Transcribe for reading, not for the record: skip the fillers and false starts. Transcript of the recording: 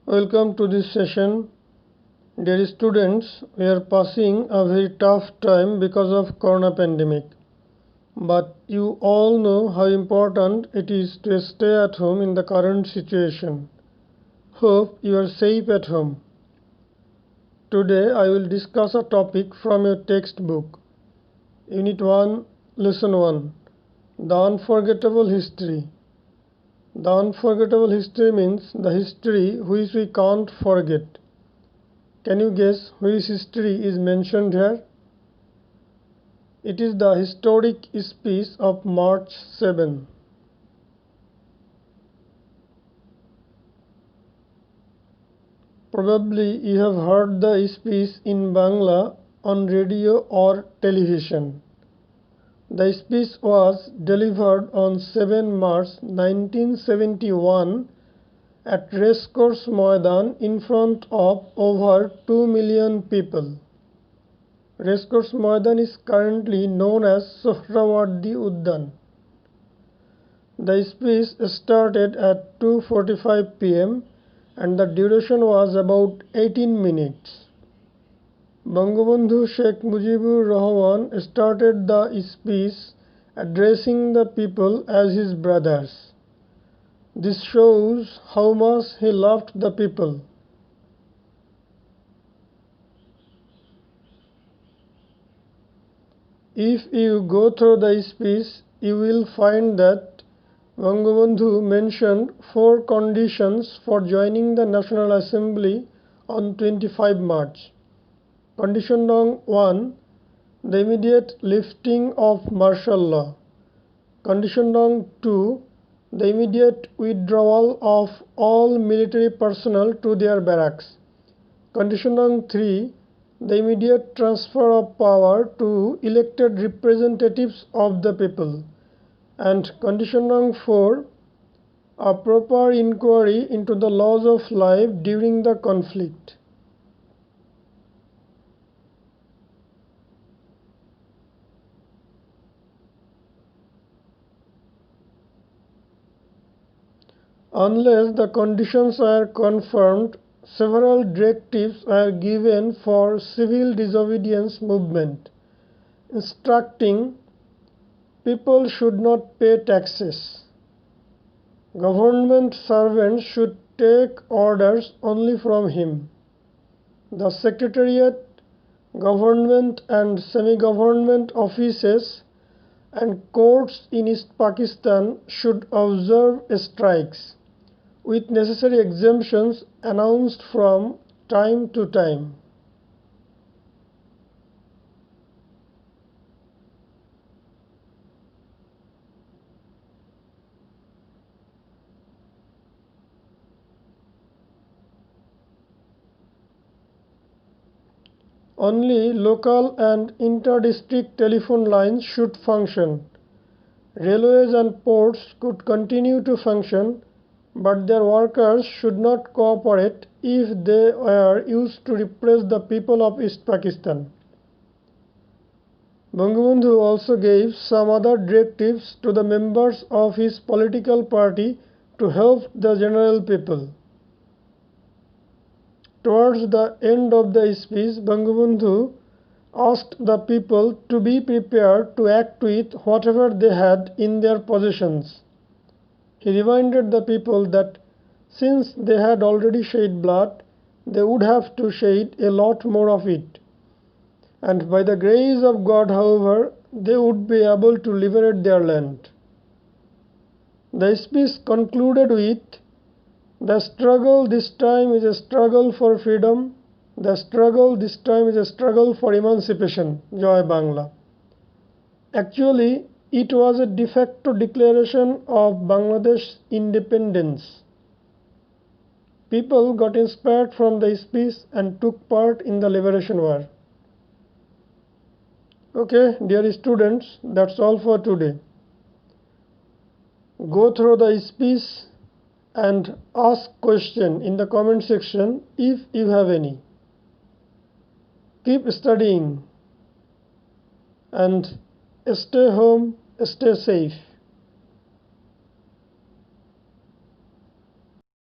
Welcome to this session. Dear students, we are passing a very tough time because of corona pandemic. But you all know how important it is to stay at home in the current situation. Hope you are safe at home. Today I will discuss a topic from your textbook. Unit 1, Lesson 1. The Unforgettable History. The unforgettable history means the history which we can't forget. Can you guess which history is mentioned here? It is the historic speech of March 7. Probably you have heard the speech in Bangla on radio or television. The speech was delivered on 7 March 1971 at Racecourse Maidan in front of over 2 million people. Racecourse Maidan is currently known as Sohrawardi Uddan. The speech started at 2:45 p.m. and the duration was about 18 minutes. Bangabandhu Sheikh Mujibur Rahman started the speech addressing the people as his brothers. This shows how much he loved the people. If you go through the speech, you will find that Bangabandhu mentioned 4 conditions for joining the National Assembly on 25 March. Condition 1, the immediate lifting of martial law. Condition 2, the immediate withdrawal of all military personnel to their barracks. Condition 3, the immediate transfer of power to elected representatives of the people. And condition 4, a proper inquiry into the loss of life during the conflict. Unless the conditions are confirmed, several directives are given for civil disobedience movement, instructing people should not pay taxes. Government servants should take orders only from him. The Secretariat, government and semi-government offices and courts in East Pakistan should observe strikes, with necessary exemptions announced from time to time. Only local and inter-district telephone lines should function. Railways and ports could continue to function, but their workers should not cooperate if they were used to repress the people of East Pakistan. Bangabandhu also gave some other directives to the members of his political party to help the general people. Towards the end of the speech, Bangabandhu asked the people to be prepared to act with whatever they had in their possessions. He reminded the people that since they had already shed blood, they would have to shed a lot more of it. And by the grace of God, however, they would be able to liberate their land. The speech concluded with, "The struggle this time is a struggle for freedom. The struggle this time is a struggle for emancipation. Joy Bangla." Actually, it was a de facto declaration of Bangladesh's independence. People got inspired from the speech and took part in the liberation war. Okay, dear students, that's all for today. Go through the speech and ask question in the comment section if you have any. Keep studying and stay home, stay safe.